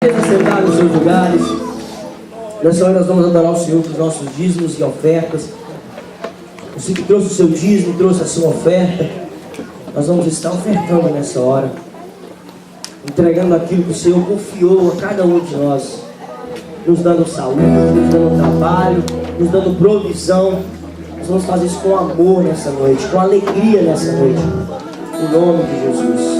Sentar nos seus lugares. Nessa hora nós vamos adorar o Senhor com os nossos dízimos e ofertas. Você que trouxe o seu dízimo, trouxe a sua oferta, nós vamos estar ofertando nessa hora, entregando aquilo que o Senhor confiou a cada um de nós, nos dando saúde, nos dando trabalho, nos dando provisão. Nós vamos fazer isso com amor nessa noite, com alegria nessa noite, em nome de Jesus.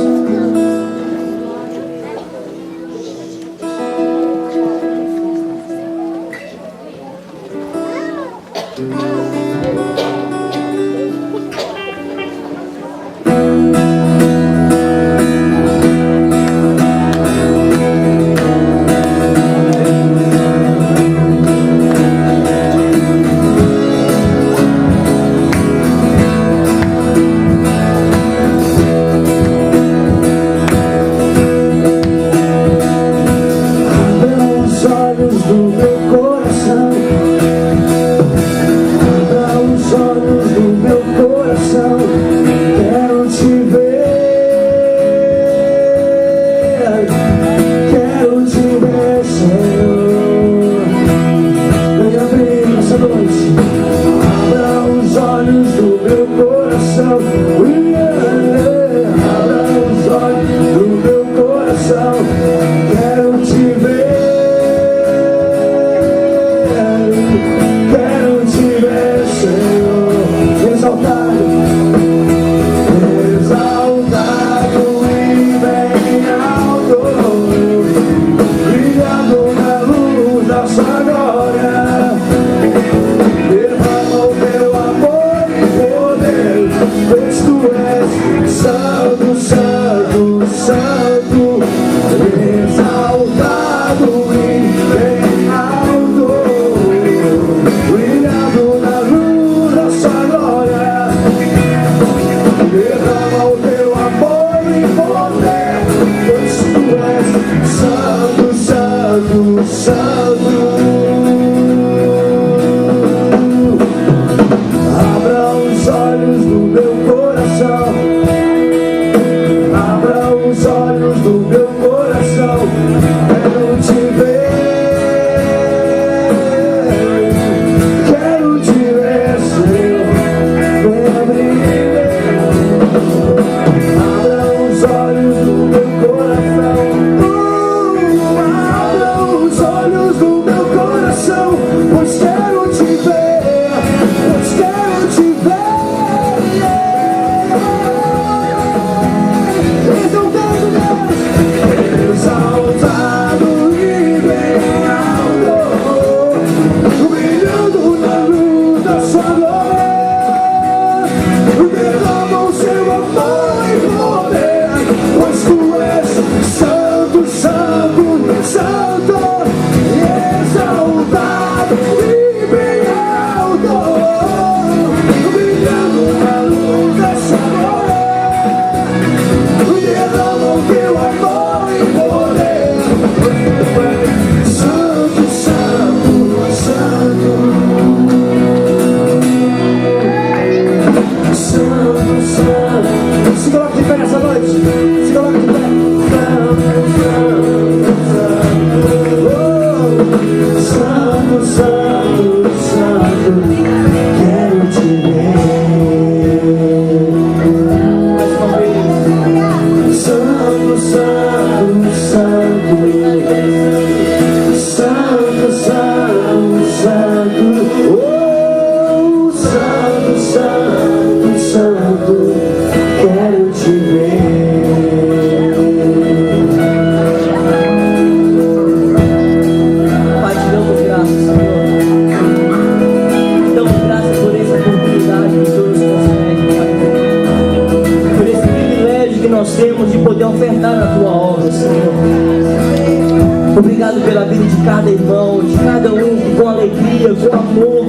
Obrigado pela vida de cada irmão, de cada um que com alegria, com amor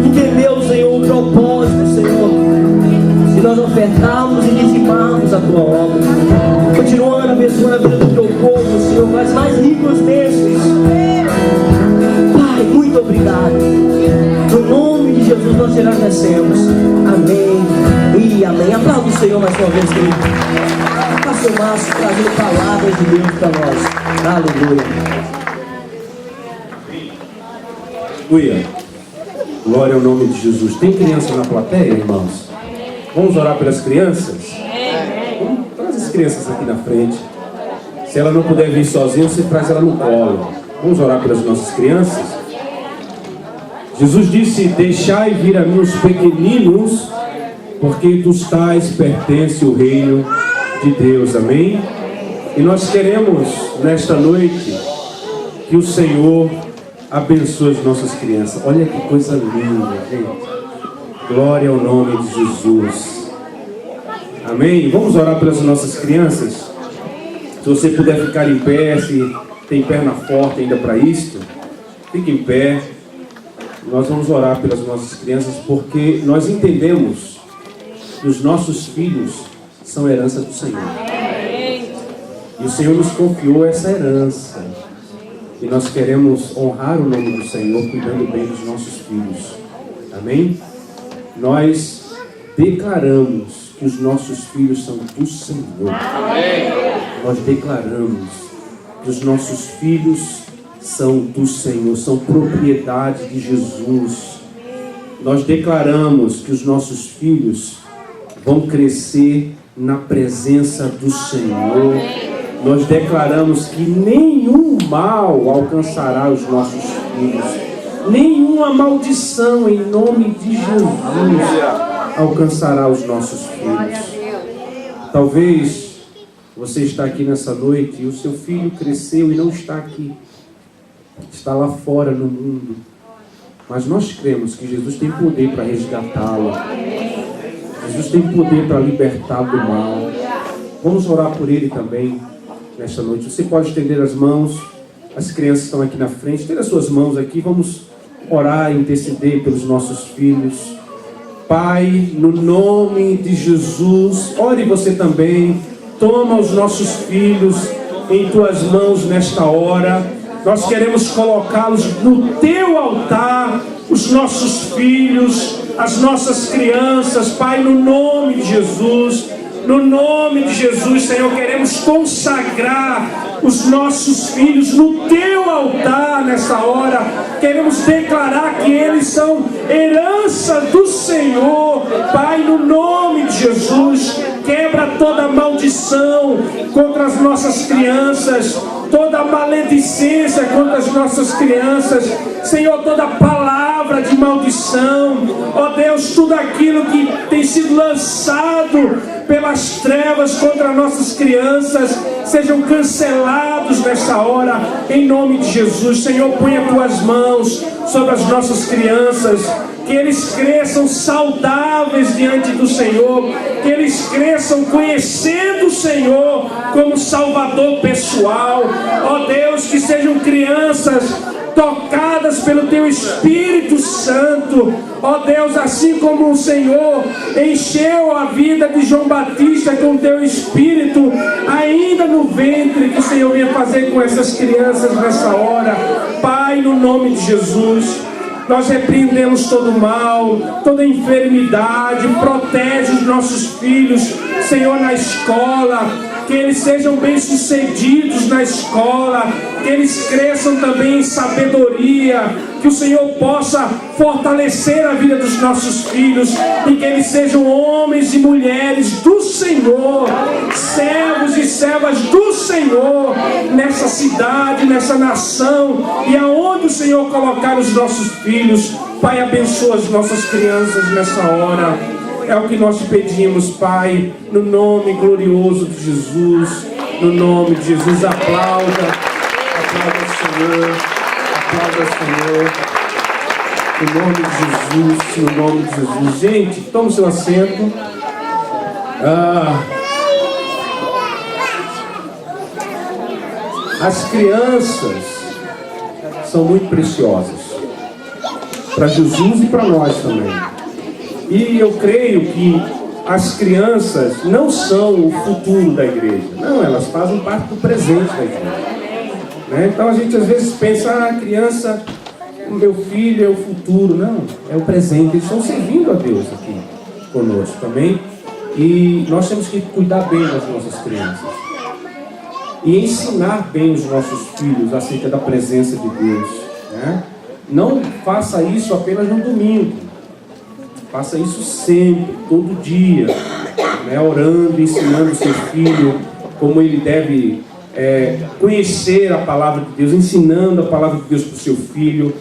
entendeu, Senhor, o propósito, Senhor, de nós ofertarmos e dizimarmos a Tua obra. Continuando abençoando a vida do Teu povo, Senhor, mas mais ricos bênçãos. Pai, muito obrigado. No nome de Jesus nós te agradecemos. Amém e amém. Aplauda o Senhor mais uma vez, querido. seu Márcio trazendo palavras de Deus para nós. Aleluia. Aleluia. Glória ao nome de Jesus. Tem criança na plateia, irmãos? Vamos orar pelas crianças? Vamos, traz as crianças aqui na frente. Se ela não puder vir sozinha, você traz ela no colo. Vamos orar pelas nossas crianças? Jesus disse: deixai vir a mim os pequeninos, porque dos tais pertence o reino de Deus. Amém? E nós queremos, nesta noite, que o Senhor abençoe as nossas crianças. Olha que coisa linda, gente. Glória ao nome de Jesus. Amém? Vamos orar pelas nossas crianças? Se você puder ficar em pé, se tem perna forte ainda para isto, fique em pé. Nós vamos orar pelas nossas crianças, porque nós entendemos que os nossos filhos são herança do Senhor. E o Senhor nos confiou essa herança. E nós queremos honrar o nome do Senhor, cuidando bem dos nossos filhos. Amém? Nós declaramos que os nossos filhos são do Senhor. Amém. Nós declaramos que os nossos filhos são do Senhor, são propriedade de Jesus. Nós declaramos que os nossos filhos vão crescer na presença do Senhor. Nós declaramos que nenhum mal alcançará os nossos filhos, nenhuma maldição em nome de Jesus alcançará os nossos filhos. Talvez você está aqui nessa noite e o seu filho cresceu e não está aqui, está lá fora no mundo, mas nós cremos que Jesus tem poder para resgatá-lo. Jesus tem poder para libertá-lo do mal. Vamos orar por ele também nesta noite. Você pode estender as mãos. As crianças estão aqui na frente. Estenda as suas mãos aqui. Vamos orar e interceder pelos nossos filhos. Pai, no nome de Jesus, ore você também. Toma os nossos filhos em tuas mãos nesta hora. Nós queremos colocá-los no teu altar, os nossos filhos, as nossas crianças, Pai, no nome de Jesus. No nome de Jesus, Senhor, queremos consagrar os nossos filhos no teu altar nessa hora. Queremos declarar que eles são herança do Senhor. Pai, no nome de Jesus, quebra toda maldição contra as nossas crianças, toda maledicência contra as nossas crianças, Senhor, toda palavra de maldição, ó Deus, tudo aquilo que tem sido lançado pelas trevas contra nossas crianças, sejam cancelados nessa hora, em nome de Jesus. Senhor, põe as tuas mãos sobre as nossas crianças, que eles cresçam saudáveis diante do Senhor, que eles cresçam conhecendo o Senhor como Salvador pessoal. Ó Deus, que sejam crianças tocadas pelo Teu Espírito Santo. Ó Deus, assim como o Senhor encheu a vida de João Batista com o Teu Espírito, ainda no ventre, que o Senhor venha fazer com essas crianças nessa hora. Pai, no nome de Jesus, nós repreendemos todo mal, toda enfermidade. Protege os nossos filhos, Senhor, na escola, que eles sejam bem-sucedidos na escola, que eles cresçam também em sabedoria, que o Senhor possa fortalecer a vida dos nossos filhos e que eles sejam homens e mulheres do Senhor, servos e servas do Senhor, nessa cidade, nessa nação e aonde o Senhor colocar os nossos filhos. Pai, abençoa as nossas crianças nessa hora. É o que nós pedimos, Pai, no nome glorioso de Jesus. No nome de Jesus, aplauda o Senhor, aplauda o Senhor. No nome de Jesus, no nome de Jesus. Gente, tome seu assento. As crianças são muito preciosas para Jesus e para nós também. E eu creio que as crianças não são o futuro da igreja. Não, elas fazem parte do presente da igreja. Né? Então a gente às vezes pensa, a criança, o meu filho é o futuro. Não, é o presente. Eles estão servindo a Deus aqui conosco também. E nós temos que cuidar bem das nossas crianças. E ensinar bem os nossos filhos acerca da presença de Deus, né? Não faça isso apenas no domingo. Faça isso sempre, todo dia, né? Orando, ensinando o seu filho como ele deve conhecer a palavra de Deus, ensinando a palavra de Deus para o seu filho,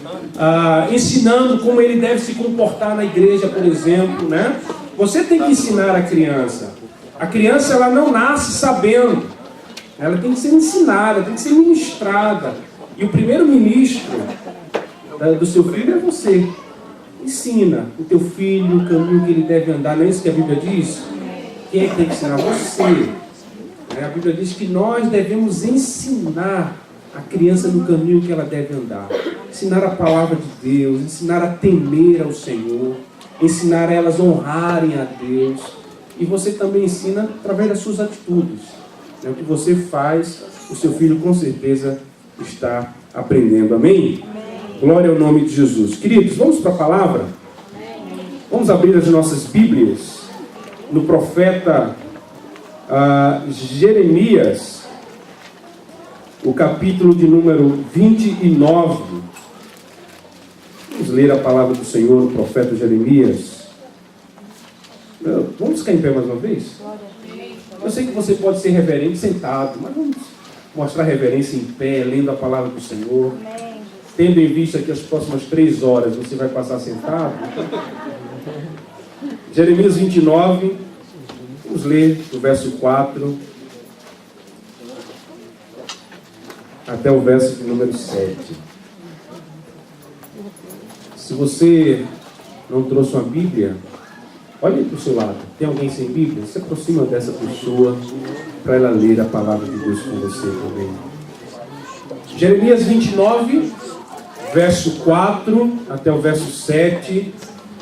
ensinando como ele deve se comportar na igreja, por exemplo, né? Você tem que ensinar a criança. A criança, ela não nasce sabendo. Ela tem que ser ensinada, tem que ser ministrada. E o primeiro ministro do seu filho é você. Ensina o teu filho o caminho que ele deve andar. Não é isso que a Bíblia diz? Quem é que tem que ensinar? Você. A Bíblia diz que nós devemos ensinar a criança no caminho que ela deve andar. Ensinar a palavra de Deus, ensinar a temer ao Senhor, ensinar elas a honrarem a Deus. E você também ensina através das suas atitudes. O que você faz, o seu filho com certeza está aprendendo. Amém? Glória ao nome de Jesus. Queridos, vamos para a palavra? Vamos abrir as nossas Bíblias no profeta Jeremias, o capítulo de número 29. Vamos ler a palavra do Senhor, o profeta Jeremias. Vamos ficar em pé mais uma vez? Eu sei que você pode ser reverente sentado, mas vamos mostrar reverência em pé, lendo a palavra do Senhor. Tendo em vista que as próximas 3 horas você vai passar sentado. Jeremias 29, vamos ler do verso 4 até o verso de número 7. Se você não trouxe uma Bíblia, olhe para o seu lado. Tem alguém sem Bíblia? Se aproxima dessa pessoa para ela ler a palavra de Deus com você também. Jeremias 29, verso 4 até o verso 7.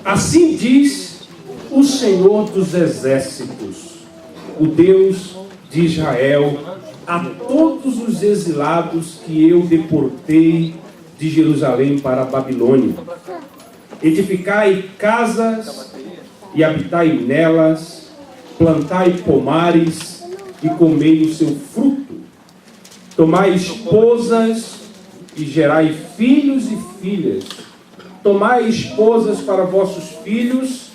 Assim diz o Senhor dos Exércitos, o Deus de Israel, a todos os exilados que eu deportei de Jerusalém para a Babilônia. Edificai casas e habitai nelas, plantai pomares e comei o seu fruto. Tomai esposas e gerai filhos e filhas. Tomai esposas para vossos filhos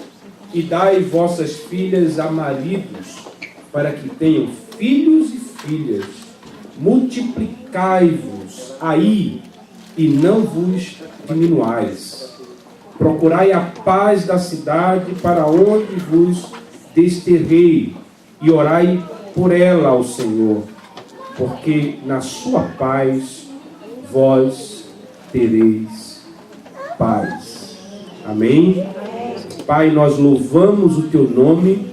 e dai vossas filhas a maridos, para que tenham filhos e filhas. Multiplicai-vos aí e não vos diminuais. Procurai a paz da cidade para onde vos desterrei e orai por ela ao Senhor, porque na sua paz vós tereis paz. Amém? Pai, nós louvamos o teu nome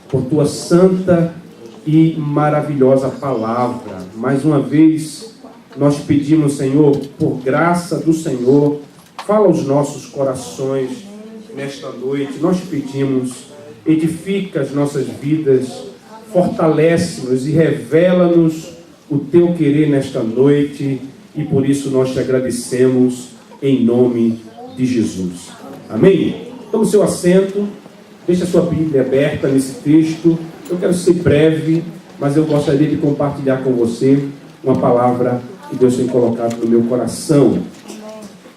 por tua santa e maravilhosa palavra. Mais uma vez, nós pedimos, Senhor, por graça do Senhor, fala aos nossos corações nesta noite. Nós pedimos, edifica as nossas vidas, fortalece-nos e revela-nos o teu querer nesta noite, e por isso nós te agradecemos em nome de Jesus. Amém? Tome seu assento, deixe a sua Bíblia aberta nesse texto. Eu quero ser breve, mas eu gostaria de compartilhar com você uma palavra que Deus tem colocado no meu coração.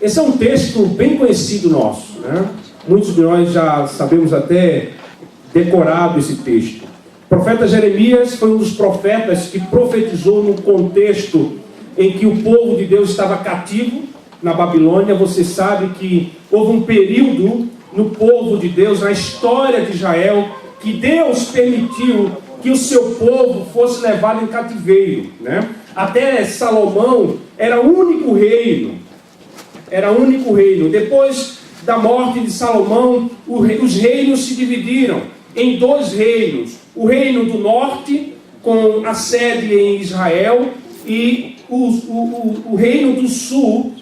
Esse é um texto bem conhecido nosso, né? Muitos de nós já sabemos até decorado esse texto. O profeta Jeremias foi um dos profetas que profetizou no contexto em que o povo de Deus estava cativo na Babilônia. Você sabe que houve um período no povo de Deus, na história de Israel, que Deus permitiu que o seu povo fosse levado em cativeiro, né? Até Salomão era o único reino. Era o único reino. Depois da morte de Salomão, os reinos se dividiram em 2 reinos. O reino do norte, com a sede em Israel, e o reino do sul,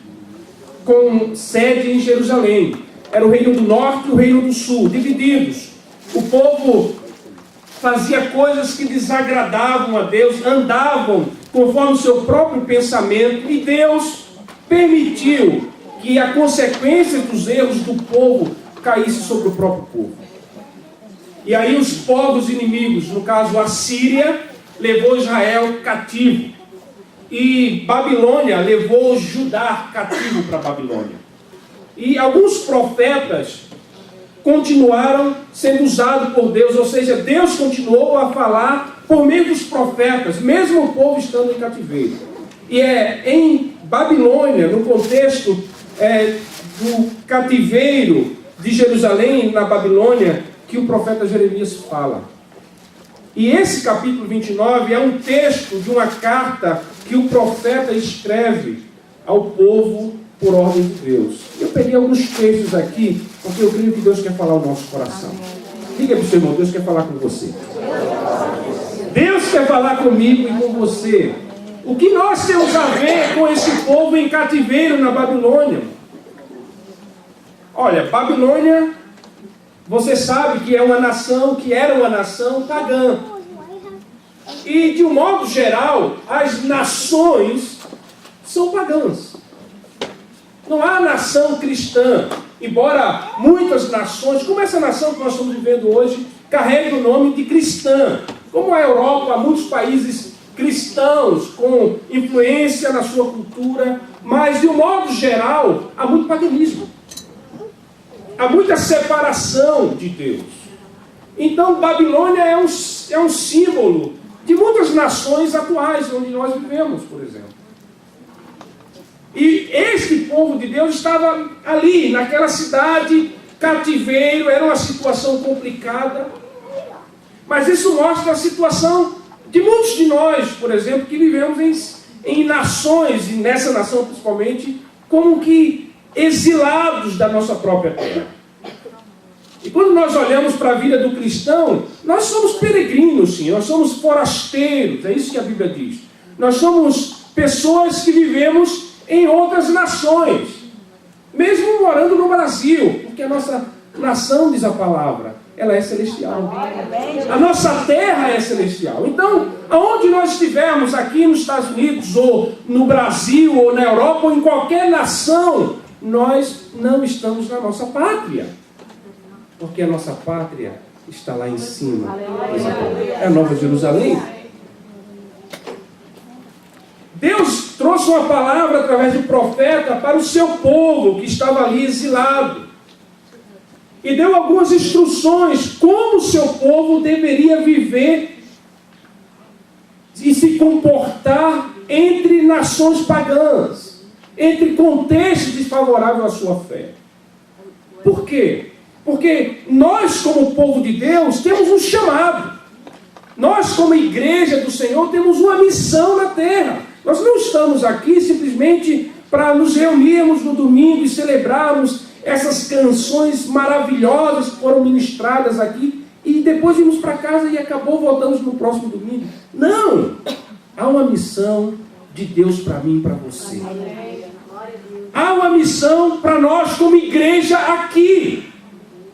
com sede em Jerusalém. Era o reino do norte e o reino do sul, divididos. O povo fazia coisas que desagradavam a Deus, andavam conforme o seu próprio pensamento, e Deus permitiu que a consequência dos erros do povo caísse sobre o próprio povo. E aí os povos inimigos, no caso a Síria, levou Israel cativo. E Babilônia levou Judá cativo para Babilônia. E alguns profetas continuaram sendo usados por Deus, ou seja, Deus continuou a falar por meio dos profetas, mesmo o povo estando em cativeiro. E é em Babilônia, no contexto do cativeiro de Jerusalém, na Babilônia, que o profeta Jeremias fala. E esse capítulo 29 é um texto de uma carta que o profeta escreve ao povo por ordem de Deus. Eu peguei alguns textos aqui, porque eu creio que Deus quer falar ao nosso coração. Diga para o seu irmão, Deus quer falar com você. Deus quer falar comigo e com você. O que nós temos a ver com esse povo em cativeiro na Babilônia? Olha, Babilônia, você sabe que era uma nação pagã. E, de um modo geral, as nações são pagãs. Não há nação cristã, embora muitas nações, como essa nação que nós estamos vivendo hoje, carreguem o nome de cristã. Como a Europa, há muitos países cristãos com influência na sua cultura, mas, de um modo geral, há muito paganismo. Há muita separação de Deus. Então, Babilônia é um símbolo de muitas nações atuais, onde nós vivemos, por exemplo. E este povo de Deus estava ali, naquela cidade, cativeiro, era uma situação complicada. Mas isso mostra a situação de muitos de nós, por exemplo, que vivemos em nações, e nessa nação principalmente, como que exilados da nossa própria terra. E quando nós olhamos para a vida do cristão, nós somos peregrinos, sim, nós somos forasteiros, é isso que a Bíblia diz. Nós somos pessoas que vivemos em outras nações, mesmo morando no Brasil, porque a nossa nação, diz a palavra, ela é celestial. A nossa terra é celestial. Então, aonde nós estivermos, aqui nos Estados Unidos, ou no Brasil, ou na Europa, ou em qualquer nação, nós não estamos na nossa pátria. Porque a nossa pátria está lá em cima. É a Nova Jerusalém. Deus trouxe uma palavra através do profeta para o seu povo que estava ali exilado. E deu algumas instruções como o seu povo deveria viver e se comportar entre nações pagãs, entre contextos desfavoráveis à sua fé. Por quê? Porque nós, como povo de Deus, temos um chamado. Nós, como igreja do Senhor, temos uma missão na terra. Nós não estamos aqui simplesmente para nos reunirmos no domingo e celebrarmos essas canções maravilhosas que foram ministradas aqui e depois irmos para casa e acabou, voltamos no próximo domingo. Não! Há uma missão de Deus para mim e para você. Há uma missão para nós como igreja aqui.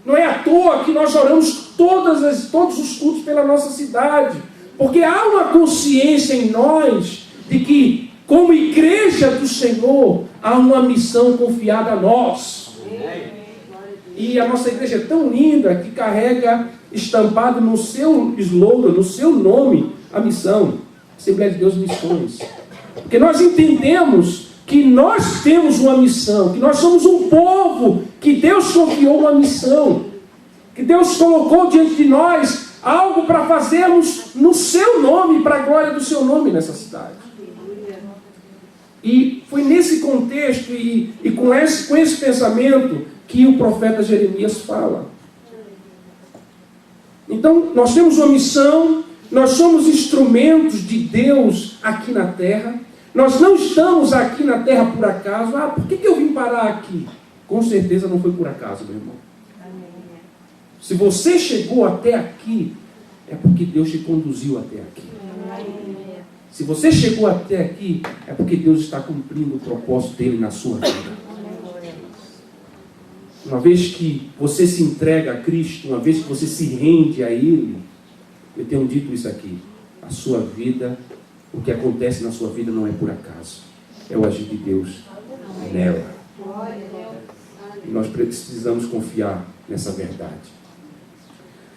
Não é à toa que nós oramos todos os cultos pela nossa cidade. Porque há uma consciência em nós de que, como igreja do Senhor, há uma missão confiada a nós. E a nossa igreja é tão linda que carrega estampado no seu slogan, no seu nome, a missão. Assembleia de Deus Missões. Porque nós entendemos que nós temos uma missão, que nós somos um povo, que Deus confiou uma missão, que Deus colocou diante de nós algo para fazermos no seu nome, para a glória do seu nome nessa cidade. E foi nesse contexto e com esse pensamento que o profeta Jeremias fala. Então, nós temos uma missão, nós somos instrumentos de Deus aqui na terra. Nós não estamos aqui na terra por acaso. Por que eu vim parar aqui? Com certeza não foi por acaso, meu irmão. Se você chegou até aqui, é porque Deus te conduziu até aqui. Se você chegou até aqui, é porque Deus está cumprindo o propósito dele na sua vida. Uma vez que você se entrega a Cristo, uma vez que você se rende a Ele, eu tenho dito isso aqui, a sua vida, o que acontece na sua vida não é por acaso, é o agir de Deus nela. E nós precisamos confiar nessa verdade.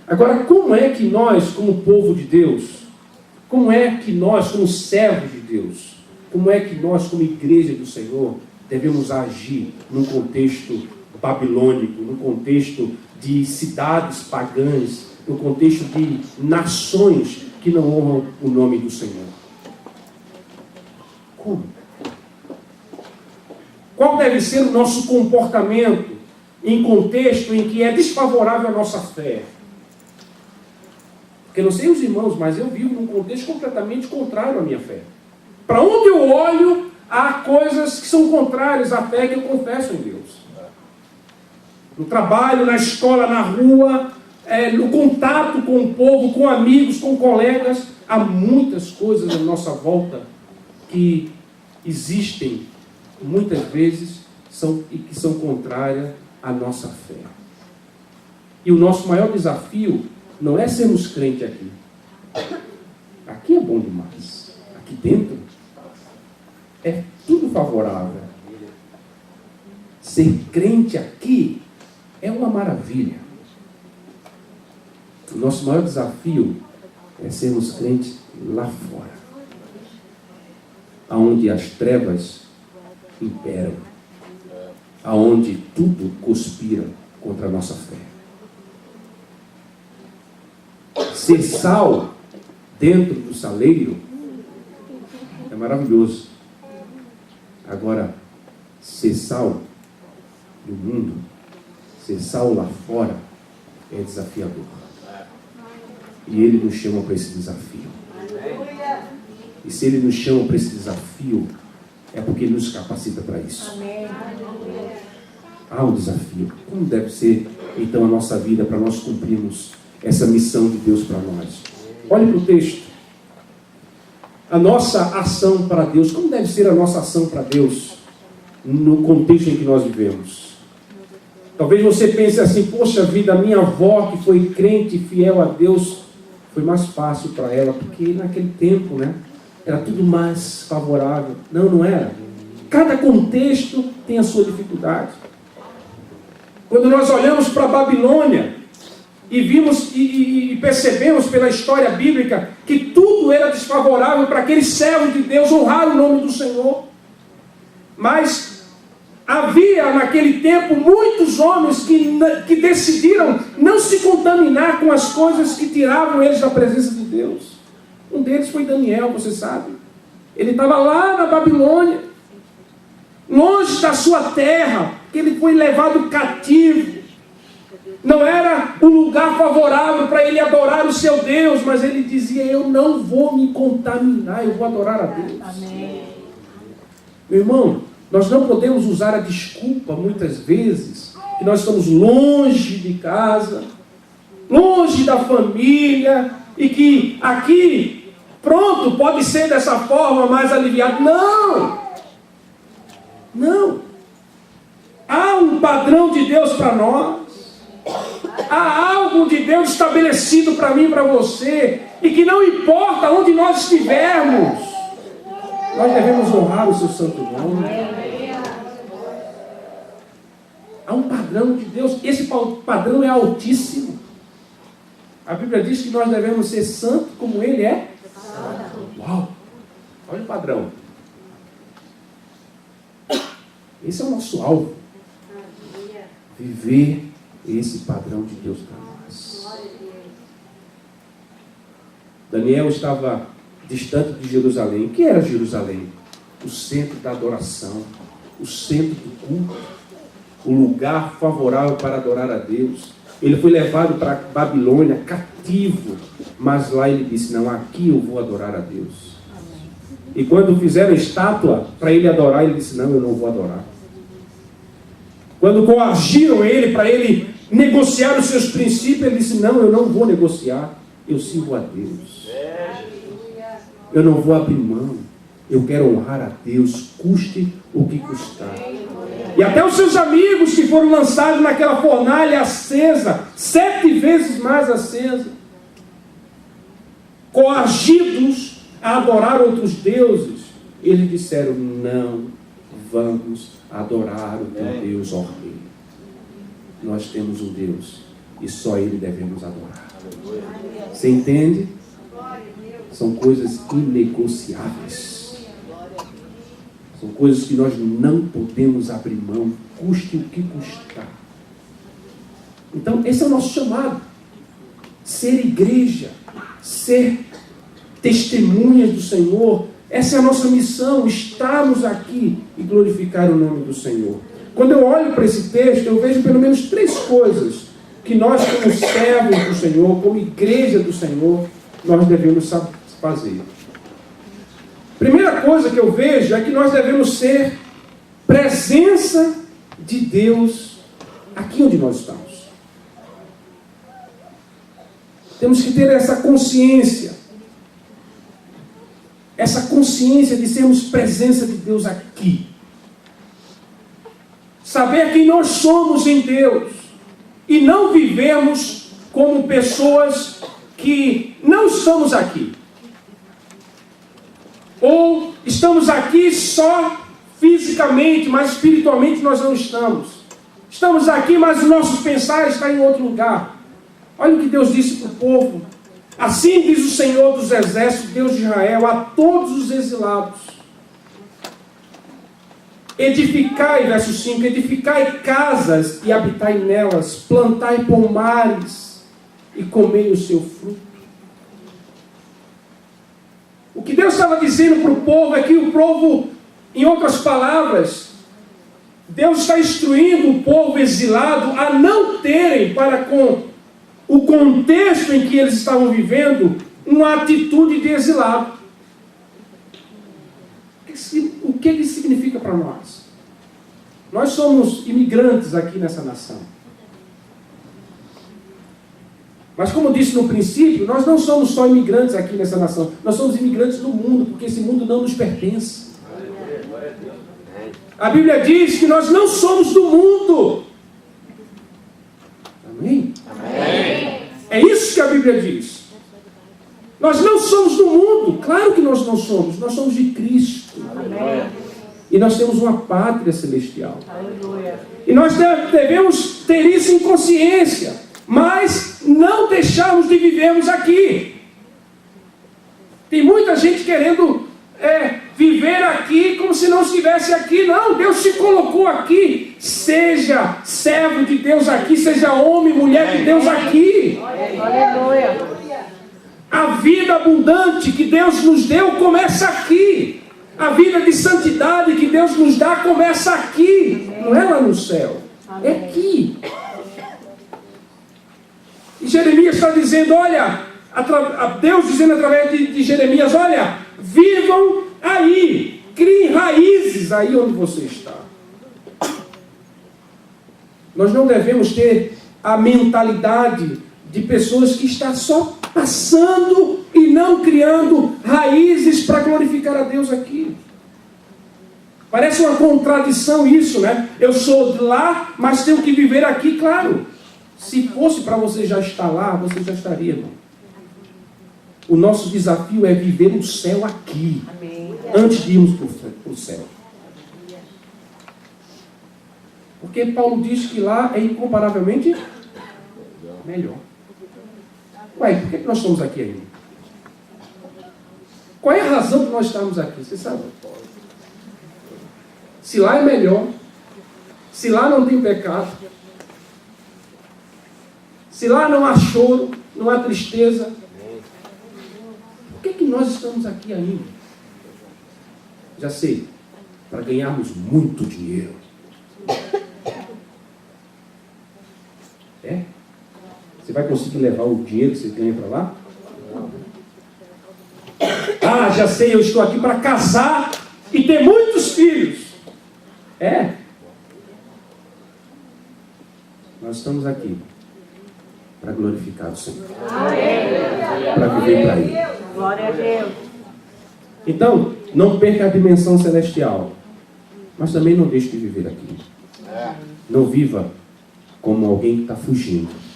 Agora, como é que nós, como povo de Deus, como é que nós, como servos de Deus, como é que nós, como igreja do Senhor, devemos agir num contexto babilônico, num contexto de cidades pagãs, no contexto de nações que não honram o nome do Senhor? Como? Qual deve ser o nosso comportamento em contexto em que é desfavorável à nossa fé? Porque não sei os irmãos, mas eu vivo num contexto completamente contrário à minha fé. Para onde eu olho, há coisas que são contrárias à fé que eu confesso em Deus. No trabalho, na escola, na rua, no contato com o povo, com amigos, com colegas, há muitas coisas à nossa volta que existem, muitas vezes, que são contrárias à nossa fé. E o nosso maior desafio não é sermos crentes aqui. Aqui é bom demais. Aqui dentro é tudo favorável. Ser crente aqui é uma maravilha. O nosso maior desafio é sermos crentes lá fora, aonde as trevas imperam, aonde tudo conspira contra a nossa fé. Ser sal dentro do saleiro é maravilhoso. Agora, ser sal no mundo, ser sal lá fora, é desafiador. E Ele nos chama para esse desafio. E se Ele nos chama para esse desafio, é porque Ele nos capacita para isso. Há um desafio. Como deve ser, então, a nossa vida para nós cumprirmos essa missão de Deus para nós? Olhe para o texto. A nossa ação para Deus. Como deve ser a nossa ação para Deus no contexto em que nós vivemos? Talvez você pense assim: poxa vida, a minha avó que foi crente e fiel a Deus, foi mais fácil para ela, porque naquele tempo, né, era tudo mais favorável. Não, não era. Cada contexto tem a sua dificuldade. Quando nós olhamos para a Babilônia e vimos e percebemos pela história bíblica que tudo era desfavorável para aqueles servos de Deus honrar o nome do Senhor. Mas havia naquele tempo muitos homens que decidiram não se contaminar com as coisas que tiravam eles da presença de Deus. Um deles foi Daniel, você sabe. Ele estava lá na Babilônia, longe da sua terra, que ele foi levado cativo. Não era um lugar favorável para ele adorar o seu Deus, mas ele dizia: eu não vou me contaminar, eu vou adorar a Deus. Amém. Meu irmão, nós não podemos usar a desculpa, muitas vezes, que nós estamos longe de casa, longe da família, e que aqui, pronto, pode ser dessa forma mais aliviado. Não! Não! Há um padrão de Deus para nós. Há algo de Deus estabelecido para mim e para você, e que não importa onde nós estivermos, nós devemos honrar o seu santo nome. Há um padrão de Deus. Esse padrão é altíssimo. A Bíblia diz que nós devemos ser santos como Ele é. Uau! Olha o padrão. Esse é o nosso alvo. Viver esse padrão de Deus para nós. Daniel estava distante de Jerusalém. O que era Jerusalém? O centro da adoração, o centro do culto, o lugar favorável para adorar a Deus. Ele foi levado para a Babilônia cativo, mas lá ele disse: não, aqui eu vou adorar a Deus. E quando fizeram estátua para ele adorar, ele disse: não, eu não vou adorar. Quando coagiram ele para ele negociar os seus princípios, ele disse: não, eu não vou negociar, eu sirvo a Deus. Eu não vou abrir mão, eu quero honrar a Deus, custe o que custar. E até os seus amigos que foram lançados naquela fornalha acesa, 7 vezes mais acesa, coagidos a adorar outros deuses, eles disseram: não vamos adorar o teu Deus, ó Rei. Nós temos um Deus e só Ele devemos adorar. Você entende? São coisas inegociáveis. São coisas que nós não podemos abrir mão, custe o que custar. Então, esse é o nosso chamado. Ser igreja, ser testemunhas do Senhor. Essa é a nossa missão, estarmos aqui e glorificar o nome do Senhor. Quando eu olho para esse texto, eu vejo pelo menos 3 coisas que nós, como servos do Senhor, como igreja do Senhor, nós devemos fazer. Primeira coisa que eu vejo é que nós devemos ser presença de Deus aqui onde nós estamos. Temos que ter essa consciência de sermos presença de Deus aqui. Saber quem nós somos em Deus e não vivemos como pessoas que não estamos aqui. Ou estamos aqui só fisicamente, mas espiritualmente nós não estamos. Estamos aqui, mas o nosso pensar está em outro lugar. Olha o que Deus disse para o povo. Assim diz o Senhor dos Exércitos, Deus de Israel, a todos os exilados. Edificai, verso 5, edificai casas e habitai nelas, plantai pomares e comei o seu fruto. O que Deus estava dizendo para o povo é que o povo, em outras palavras, Deus está instruindo o povo exilado a não terem para com o contexto em que eles estavam vivendo uma atitude de exilado. O que isso significa para nós? Nós somos imigrantes aqui nessa nação. Mas como disse no princípio, nós não somos só imigrantes aqui nessa nação. Nós somos imigrantes no mundo, porque esse mundo não nos pertence. A Bíblia diz que nós não somos do mundo. Amém? Amém. É isso que a Bíblia diz. Nós não somos do mundo. Claro que nós não somos. Nós somos de Cristo. Amém. E nós temos uma pátria celestial. Aleluia. E nós devemos ter isso em consciência. Mas não deixarmos de vivermos aqui. Tem muita gente querendo viver aqui como se não estivesse aqui. Não, Deus te colocou aqui. Seja servo de Deus aqui, seja homem, mulher de Deus aqui. Aleluia. A vida abundante que Deus nos deu começa aqui. A vida de santidade que Deus nos dá começa aqui. Não é lá no céu. É aqui. E Jeremias está dizendo, olha, Deus dizendo através de Jeremias, olha, vivam aí, criem raízes aí onde você está. Nós não devemos ter a mentalidade de pessoas que estão só passando e não criando raízes para glorificar a Deus aqui. Parece uma contradição isso, né? Eu sou de lá, mas tenho que viver aqui, claro. Se fosse para você já estar lá, você já estaria, irmão. O nosso desafio é viver o céu aqui. Amém. Antes de irmos para o céu. Porque Paulo diz que lá é incomparavelmente melhor. Ué, por que nós estamos aqui ainda? Qual é a razão de nós estarmos aqui? Você sabe? Se lá é melhor, se lá não tem pecado, se lá não há choro, não há tristeza, por que nós estamos aqui ainda? Já sei, para ganharmos muito dinheiro. Você vai conseguir levar o dinheiro que você ganha para lá? Não. Ah, já sei, eu estou aqui para casar e ter muitos filhos. Nós estamos aqui para glorificar o Senhor. Para viver para Ele. Glória a Deus. Então, não perca a dimensão celestial. Mas também não deixe de viver aqui. Não viva como alguém que está fugindo.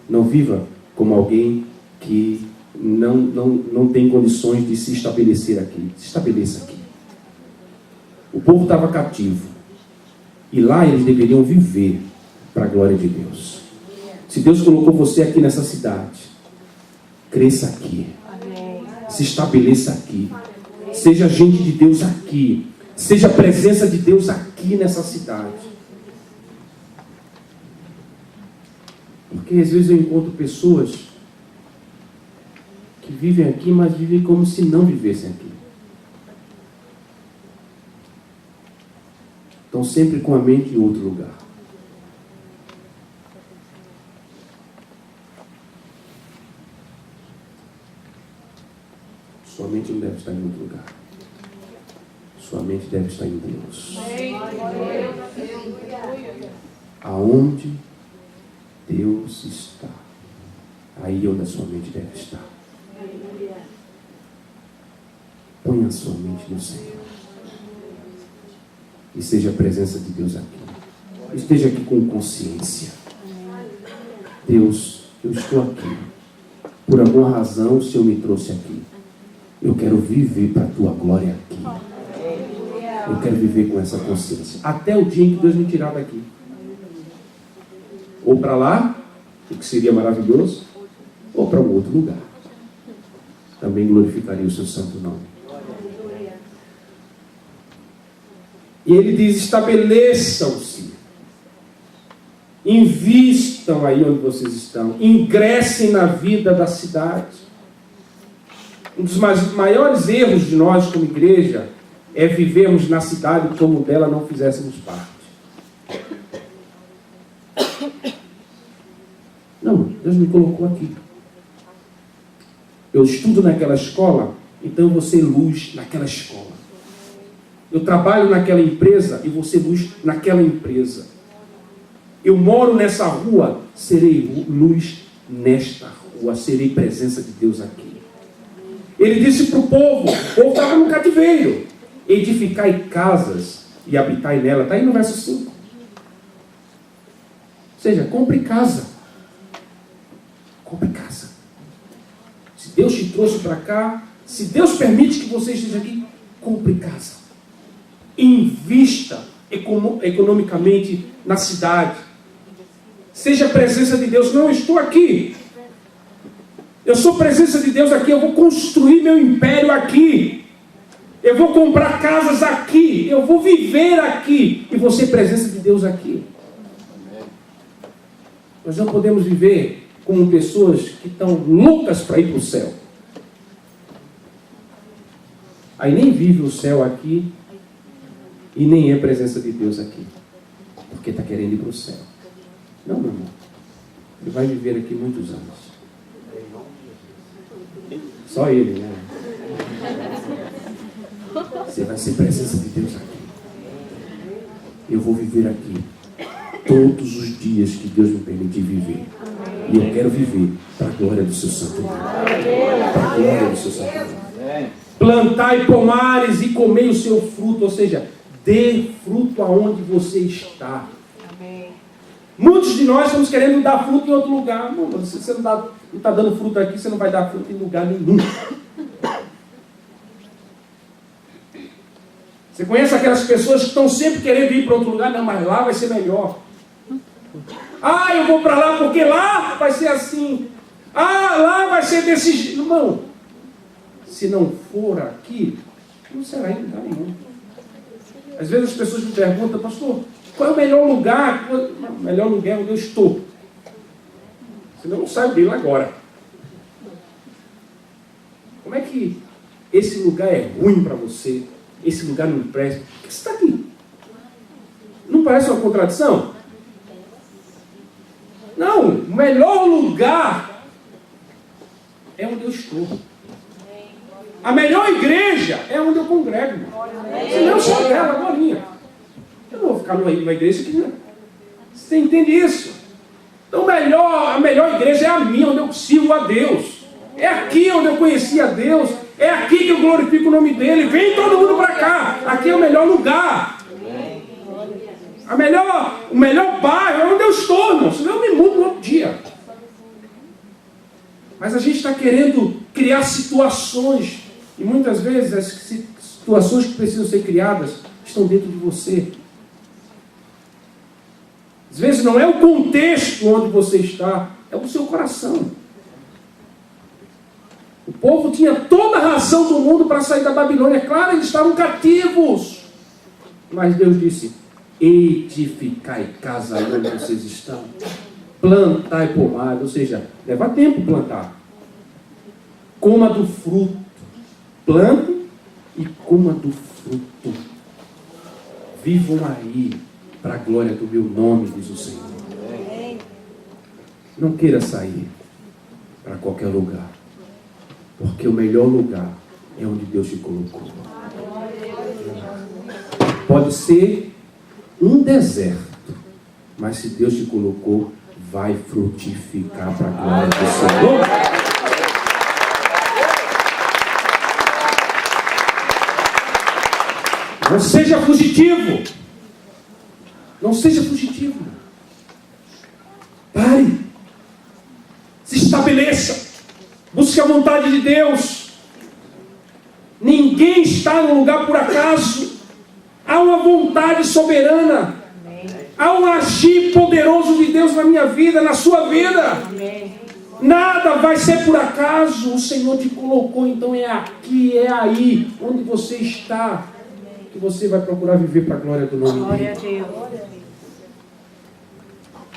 Não viva como alguém que não tem condições de se estabelecer aqui. Se estabeleça aqui. O povo estava cativo. E lá eles deveriam viver para a glória de Deus. Se Deus colocou você aqui nessa cidade, cresça aqui. Se estabeleça aqui. Seja gente de Deus aqui. Seja a presença de Deus aqui nessa cidade. Porque às vezes eu encontro pessoas que vivem aqui, mas vivem como se não vivessem aqui. Estão sempre com a mente em outro lugar. Sua mente não deve estar em outro lugar. Sua mente deve estar em Deus. Aonde Deus está, aí é onde a sua mente deve estar. Ponha a sua mente no Senhor. E seja a presença de Deus aqui. Esteja aqui com consciência. Deus, eu estou aqui. Por alguma razão o Senhor me trouxe aqui. Eu quero viver para a tua glória aqui. Eu quero viver com essa consciência. Até o dia em que Deus me tirar daqui. Ou para lá, o que seria maravilhoso, ou para um outro lugar. Também glorificaria o seu santo nome. E ele diz, estabeleçam-se. Invistam aí onde vocês estão. Ingressem na vida da cidade. Um dos maiores erros de nós como igreja é vivermos na cidade como dela não fizéssemos parte. Não, Deus me colocou aqui. Eu estudo naquela escola, então eu vou ser luz naquela escola. Eu trabalho naquela empresa e vou ser luz naquela empresa. Eu moro nessa rua, serei luz nesta rua, serei presença de Deus aqui. Ele disse para o povo estava no cativeiro, edificai casas e habitai nela. Está aí no verso 5. Ou seja, compre casa. Compre casa. Se Deus te trouxe para cá, se Deus permite que você esteja aqui, compre casa. Invista economicamente na cidade. Seja a presença de Deus. Não, eu estou aqui. Eu sou presença de Deus aqui. Eu vou construir meu império aqui. Eu vou comprar casas aqui. Eu vou viver aqui. E vou ser presença de Deus aqui. Nós não podemos viver como pessoas que estão loucas para ir para o céu. Aí nem vive o céu aqui e nem é presença de Deus aqui. Porque está querendo ir para o céu. Não, meu irmão. Ele vai viver aqui muitos anos. Só ele, né? Você vai ser presença de Deus aqui. Eu vou viver aqui todos os dias que Deus me permitir viver. E eu quero viver para a glória do seu santo nome. Para a glória do seu santo nome. Plantai pomares e comei o seu fruto. Ou seja, dê fruto aonde você está. Muitos de nós estamos querendo dar fruto em outro lugar. Não, se você não está dando fruto aqui, você não vai dar fruto em lugar nenhum. Você conhece aquelas pessoas que estão sempre querendo ir para outro lugar? Não, mas lá vai ser melhor. Ah, eu vou para lá porque lá vai ser assim. Ah, lá vai ser desse jeito. Irmão, se não for aqui, não será em lugar nenhum. Às vezes as pessoas me perguntam, pastor, qual é o melhor lugar? O melhor lugar é onde eu estou. Senão eu não saio dele agora. Como é que esse lugar é ruim para você? Esse lugar não presta? Por que você está aqui? Não parece uma contradição? Não, o melhor lugar é onde eu estou. A melhor igreja é onde eu congrego. Senão eu sou dela agora. Eu não vou ficar numa igreja que não. Você entende isso? Então a melhor igreja é a minha, onde eu sirvo a Deus. É aqui onde eu conheci a Deus. É aqui que eu glorifico o nome dele. Vem todo mundo para cá. Aqui é o melhor lugar. O melhor bairro é onde eu estou, irmão. Senão eu me mudo no outro dia. Mas a gente está querendo criar situações. E muitas vezes as situações que precisam ser criadas estão dentro de você. Às vezes não é o contexto onde você está, é o seu coração. O povo tinha toda a razão do mundo para sair da Babilônia. Claro, eles estavam cativos. Mas Deus disse: edificai casa onde vocês estão. Plantai pomada, ou seja, leva tempo plantar. Coma do fruto. Plante e coma do fruto. Vivam aí para a glória do meu nome, diz o Senhor. Não queira sair para qualquer lugar, porque o melhor lugar é onde Deus te colocou. Pode ser um deserto, mas se Deus te colocou, vai frutificar para a glória do Senhor. Não seja fugitivo. Não seja fugitivo. Pare. Se estabeleça. Busque a vontade de Deus. Ninguém está no lugar por acaso. Há uma vontade soberana. Há um agir poderoso de Deus na minha vida, na sua vida. Nada vai ser por acaso. O Senhor te colocou, então é aqui, é aí, onde você está, que você vai procurar viver para a glória do nome dele.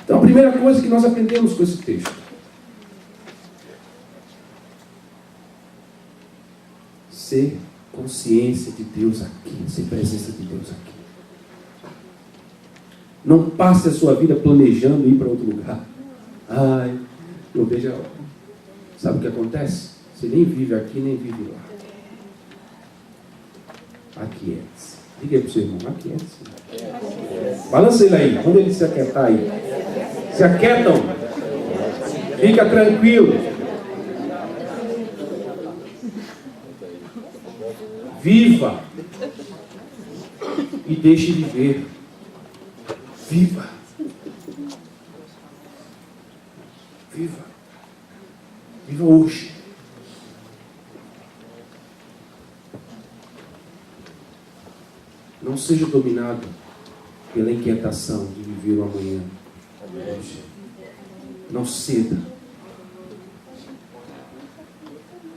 Então a primeira coisa que nós aprendemos com esse texto: ser consciência de Deus aqui, ser presença de Deus aqui. Não passe a sua vida planejando ir para outro lugar. Ai, não vejo a hora. Sabe o que acontece? Você nem vive aqui, nem vive lá. Aquiete-se. Diga aí para o seu irmão: aquiete-se. Balança ele aí. Quando ele se aquietar aí. Se aquietam. Fica tranquilo. Viva. E deixe viver. Viva. Viva. Viva hoje. Não seja dominado pela inquietação de viver o amanhã. Hoje. Não ceda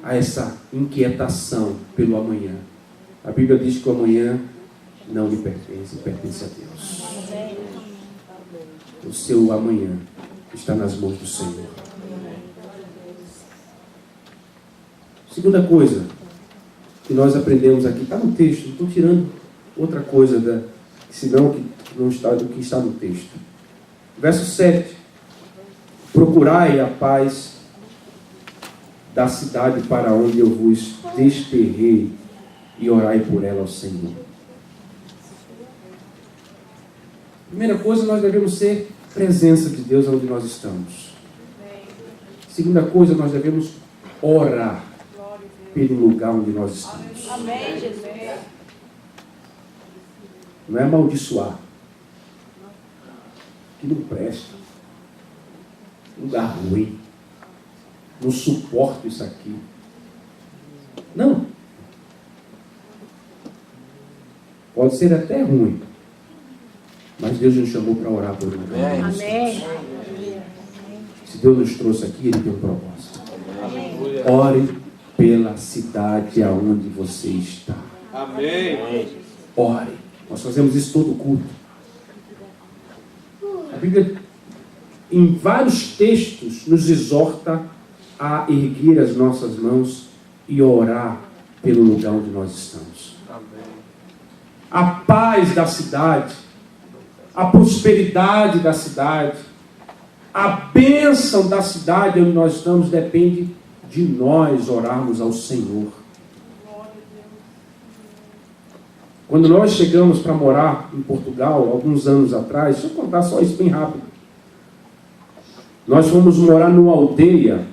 a essa inquietação pelo amanhã. A Bíblia diz que o amanhã não lhe pertence, pertence a Deus. O seu amanhã está nas mãos do Senhor. Segunda coisa que nós aprendemos aqui, está no texto, não estou tirando outra coisa, senão que não está do que está no texto. Verso 7. Procurai a paz da cidade para onde eu vos desterrei e orai por ela ao Senhor. Primeira coisa, nós devemos ser presença de Deus onde nós estamos. Segunda coisa, nós devemos orar pelo lugar onde nós estamos. Amém, Jesus. Não é amaldiçoar. Que não presta. Lugar ruim. Não suporto isso aqui. Não. Pode ser até ruim. Mas Deus nos chamou para orar por um lugar. Amém. Se Deus nos trouxe aqui, Ele tem um propósito. Ore pela cidade aonde você está. Amém. Ore. Nós fazemos isso todo culto. A Bíblia, em vários textos, nos exorta a erguer as nossas mãos e orar pelo lugar onde nós estamos. A paz da cidade, a prosperidade da cidade, a bênção da cidade onde nós estamos depende de nós orarmos ao Senhor. Quando nós chegamos para morar em Portugal, alguns anos atrás, deixa eu contar só isso bem rápido. Nós fomos morar numa aldeia,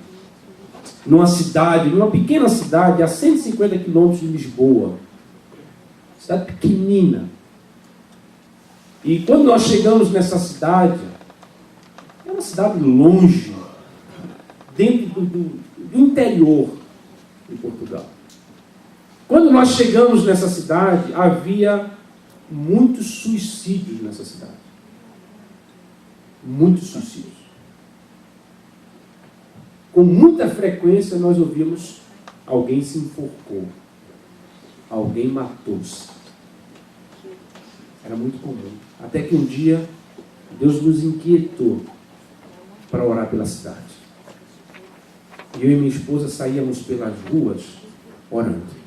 numa cidade, numa pequena cidade, a 150 quilômetros de Lisboa. Cidade pequenina. E quando nós chegamos nessa cidade, é uma cidade longe, dentro do interior de Portugal. Quando nós chegamos nessa cidade, havia muitos suicídios nessa cidade. muitos suicídios. Com muita frequência nós ouvimos: alguém se enforcou, alguém matou-se. Era muito comum. Até que um dia Deus nos inquietou para orar pela cidade. Eu e minha esposa saíamos pelas ruas orando.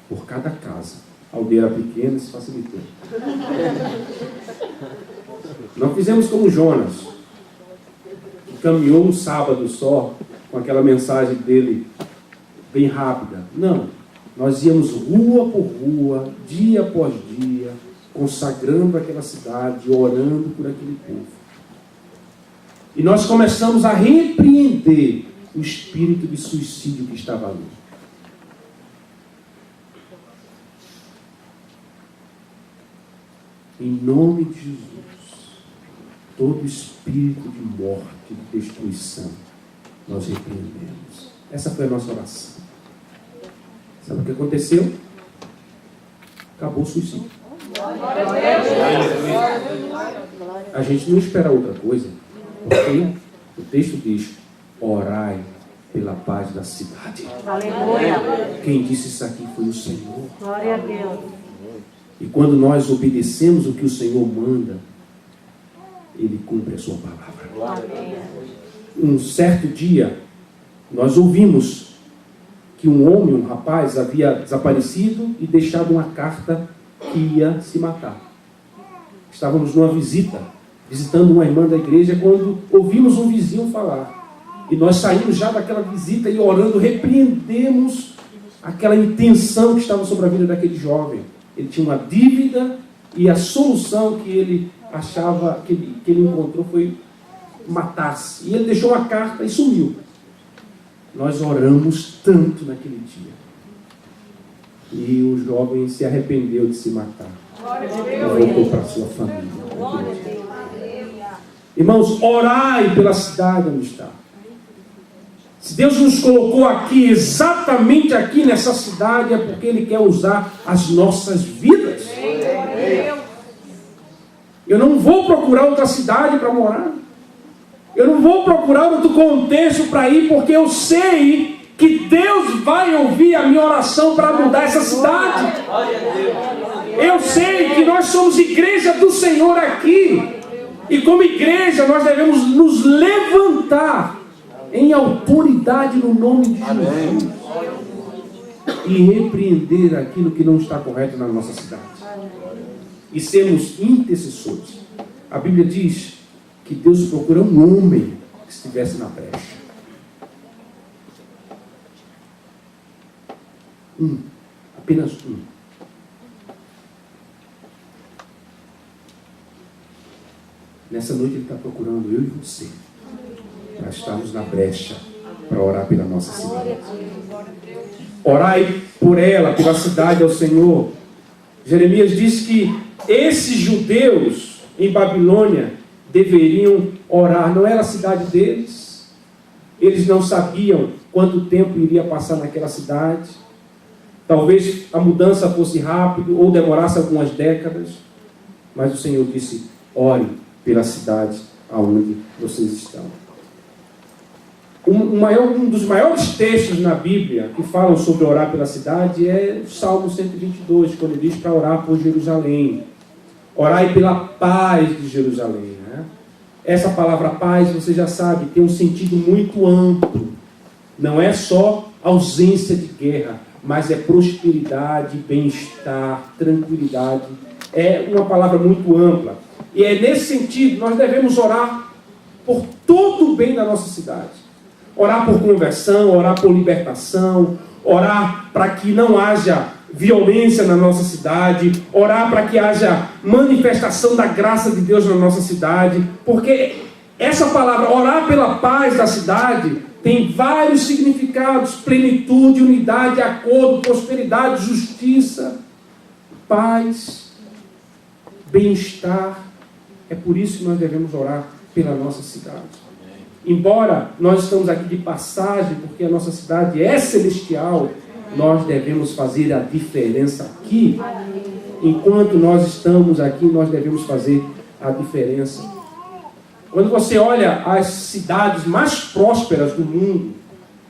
Por cada casa. A aldeia era pequena, isso facilitou. Não fizemos como Jonas, que caminhou um sábado só, com aquela mensagem dele bem rápida. Não. Nós íamos rua por rua, dia após dia, consagrando aquela cidade, orando por aquele povo. E nós começamos a repreender o espírito de suicídio que estava ali. Em nome de Jesus, todo espírito de morte, de destruição, nós repreendemos. Essa foi a nossa oração. Sabe o que aconteceu? Acabou o suicídio. A gente não espera outra coisa, porque o texto diz: orai pela paz da cidade. Aleluia. Quem disse isso aqui foi o Senhor. Glória a Deus. E quando nós obedecemos o que o Senhor manda, Ele cumpre a sua palavra. Amém. Um certo dia, nós ouvimos que um homem, um rapaz, havia desaparecido e deixado uma carta que ia se matar. Estávamos numa visita, visitando uma irmã da igreja, quando ouvimos um vizinho falar. E nós saímos já daquela visita e orando, repreendemos aquela intenção que estava sobre a vida daquele jovem. Ele tinha uma dívida e a solução que ele achava, que ele encontrou foi matar-se. E ele deixou uma carta e sumiu. Nós oramos tanto naquele dia. E o jovem se arrependeu de se matar. E voltou para a sua família. Irmãos, orai pela cidade onde está. Se Deus nos colocou aqui, exatamente aqui nessa cidade, é porque Ele quer usar as nossas vidas. Eu não vou procurar outra cidade para morar. Eu não vou procurar outro contexto para ir, porque eu sei que Deus vai ouvir a minha oração para mudar essa cidade. Eu sei que nós somos igreja do Senhor aqui. E como igreja nós devemos nos levantar em autoridade no nome de Jesus. E repreender aquilo que não está correto na nossa cidade. E sermos intercessores. A Bíblia diz que Deus procura um homem que estivesse na brecha. Apenas um. Nessa noite Ele está procurando eu e você, para estarmos na brecha, para orar pela nossa cidade. Orai por ela, pela cidade ao Senhor. Jeremias diz que esses judeus em Babilônia deveriam orar. Não era a cidade deles. Eles não sabiam quanto tempo iria passar naquela cidade. Talvez a mudança fosse rápido ou demorasse algumas décadas. Mas o Senhor disse: ore pela cidade aonde vocês estão. Um dos maiores textos na Bíblia que falam sobre orar pela cidade é o Salmo 122, quando ele diz para orar por Jerusalém. Orai pela paz de Jerusalém. Né? Essa palavra paz, você já sabe, tem um sentido muito amplo. Não é só ausência de guerra, mas é prosperidade, bem-estar, tranquilidade. É uma palavra muito ampla. E é nesse sentido, nós devemos orar por todo o bem da nossa cidade. Orar por conversão, orar por libertação, orar para que não haja violência na nossa cidade, orar para que haja manifestação da graça de Deus na nossa cidade, porque essa palavra, orar pela paz da cidade, tem vários significados: plenitude, unidade, acordo, prosperidade, justiça, paz, bem-estar. É por isso que nós devemos orar pela nossa cidade. Embora nós estamos aqui de passagem, porque a nossa cidade é celestial, nós devemos fazer a diferença aqui. Enquanto nós estamos aqui, nós devemos fazer a diferença Quando você olha as cidades mais prósperas do mundo,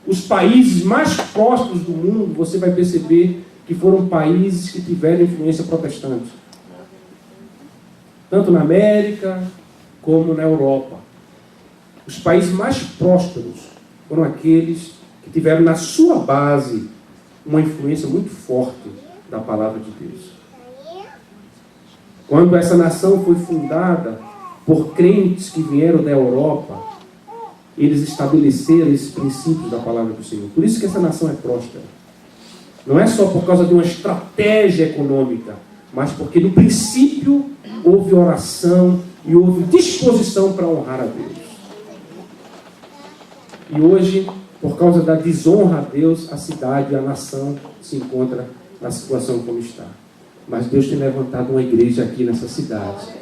os países mais prósperos do mundo, você vai perceber que foram países que tiveram influência protestante. Tanto na América como na Europa. Os países mais prósperos foram aqueles que tiveram na sua base uma influência muito forte da palavra de Deus. Quando essa nação foi fundada por crentes que vieram da Europa, eles estabeleceram esses princípios da palavra do Senhor. Por isso que essa nação é próspera. Não é só por causa de uma estratégia econômica, mas porque no princípio houve oração e houve disposição para honrar a Deus. E hoje, por causa da desonra a Deus, a cidade e a nação se encontra na situação como está. Mas Deus tem levantado uma igreja aqui nessa cidade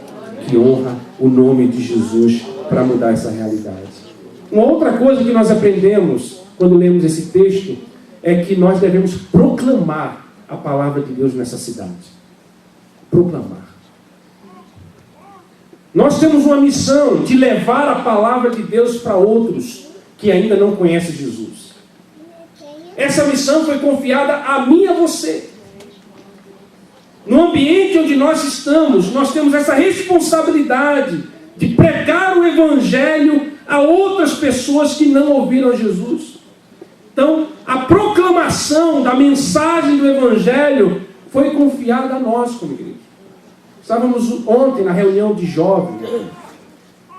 que honra o nome de Jesus para mudar essa realidade. Uma outra coisa que nós aprendemos quando lemos esse texto é que nós devemos proclamar a palavra de Deus nessa cidade. Proclamar. Nós temos uma missão de levar a palavra de Deus para outros que ainda não conhecem Jesus. Essa missão foi confiada a mim e a você. No ambiente onde nós estamos, nós temos essa responsabilidade de pregar o Evangelho a outras pessoas que não ouviram Jesus. Então, a proclamação da mensagem do Evangelho foi confiada a nós como igreja. Estávamos ontem na reunião de jovens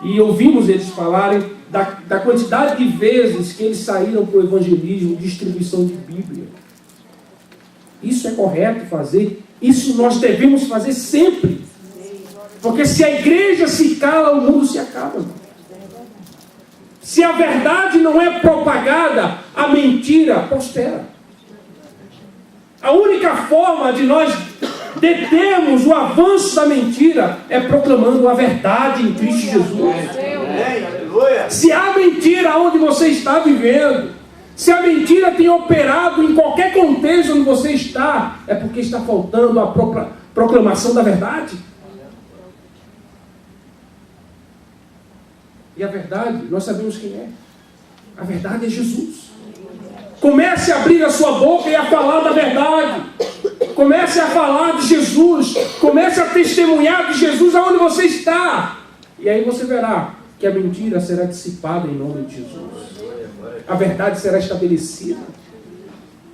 e ouvimos eles falarem da quantidade de vezes que eles saíram para o evangelismo, distribuição de Bíblia. Isso é correto fazer? Isso nós devemos fazer sempre. Porque se a igreja se cala, o mundo se acaba. Se a verdade não é propagada, a mentira prospera. A única forma de nós determos o avanço da mentira é proclamando a verdade em Cristo Jesus. Se há mentira onde você está vivendo, se a mentira tem operado em qualquer contexto onde você está, é porque está faltando a proclamação da verdade. E a verdade, nós sabemos quem é. A verdade é Jesus. Comece a abrir a sua boca e a falar da verdade. Comece a falar de Jesus. Comece a testemunhar de Jesus aonde você está. E aí você verá que a mentira será dissipada em nome de Jesus. A verdade será estabelecida.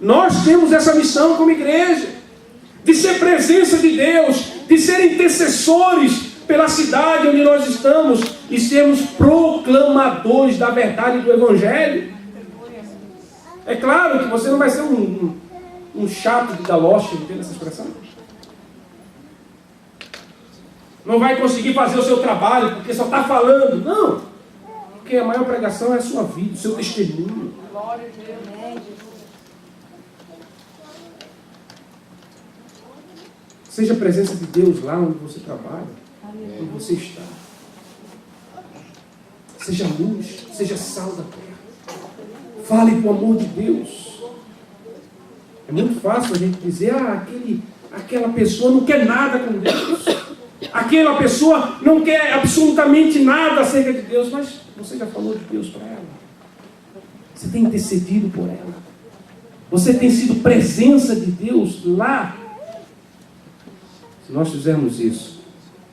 Nós temos essa missão como igreja, de ser presença de Deus, de ser intercessores pela cidade onde nós estamos e sermos proclamadores da verdade do Evangelho. É claro que você não vai ser um chato de galoche, entende essa expressão? Não vai conseguir fazer o seu trabalho porque só está falando. Não. Porque a maior pregação é a sua vida, o seu testemunho. Glória a Deus. Seja a presença de Deus lá onde você trabalha, onde você está. Seja luz, seja sal da terra. Fale do amor de Deus. É muito fácil a gente dizer, aquela pessoa não quer nada com Deus. Aquela pessoa não quer absolutamente nada acerca de Deus. Mas você já falou de Deus para ela. Você tem intercedido por ela. Você tem sido presença de Deus lá. Se nós fizermos isso,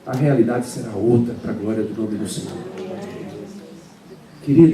a realidade será outra para a glória do nome do Senhor. Querido,